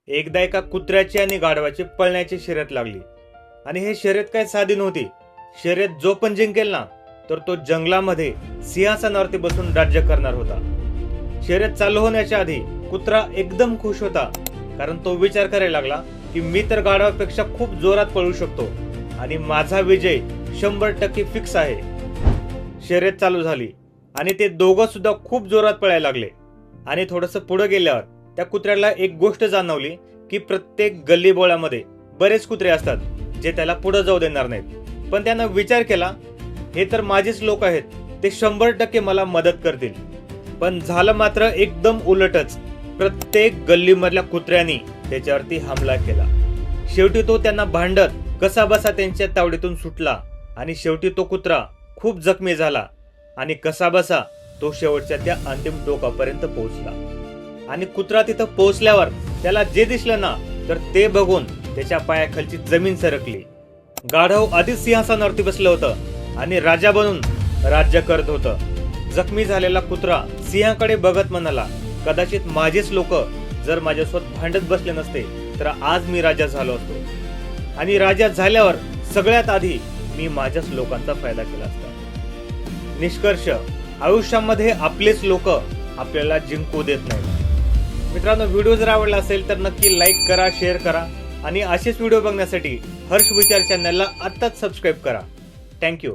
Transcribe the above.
एकदा एका कुत्र्याची आणि गाढवाची पळण्याची शर्यत लागली आणि हे शर्यत काय साधी नव्हती. शर्यत जो पण जिंकेल ना तर तो जंगलामध्ये सिंहासनावरती बसून राज्य करणार होता. शर्यत चालू होण्याच्या आधी कुत्रा एकदम खुश होता, कारण तो विचार करायला लागला की मी तर गाढवापेक्षा खूप जोरात पळू शकतो आणि माझा विजय 100% फिक्स आहे. शर्यत चालू झाली आणि ते दोघं सुद्धा खूप जोरात पळायला लागले आणि थोडंसं पुढे गेल्यावर त्या कुत्र्याला एक गोष्ट जाणवली की प्रत्येक गल्लीबोळामध्ये बरेच कुत्रे असतात जे त्याला पुढे जाऊ देणार नाहीत. पण त्यानं विचार केला, हे तर माझेच लोक आहेत, ते 100% मला मदत करतील. पण झालं मात्र एकदम उलटच. प्रत्येक गल्लीमधल्या कुत्र्यांनी त्याच्यावरती हमला केला. शेवटी तो त्यांना भांडत कसाबसा त्यांच्या तावडीतून सुटला आणि शेवटी तो कुत्रा खूप जखमी झाला आणि कसाबसा तो शेवटच्या त्या अंतिम टोकापर्यंत पोहोचला. आणि कुत्रा तिथं पोहोचल्यावर त्याला जे दिसलं ना तर ते बघून त्याच्या पायाखालची जमीन सरकली. गाढव आधीच सिंहासनावरती बसलं होतं आणि राजा बनून राज्य करत होतं. जखमी झालेला कुत्रा सिंहाकडे बघत म्हणाला, कदाचित माझेच लोक जर माझ्यासोबत भांडत बसले नसते तर आज मी राजा झालो असतो आणि राजा झाल्यावर सगळ्यात आधी मी माझ्याच लोकांचा फायदा केला असता. निष्कर्ष, आयुष्यामध्ये आपलेच लोक आपल्याला जिंकू देत नाहीत. मित्रांनो, व्हिडिओ जर आवडला असेल तर नक्की लाईक करा, शेअर करा आणि असेच व्हिडिओ बघण्यासाठी हर्ष विचार चॅनलला आत्ताच सबस्क्राईब करा. थँक्यू.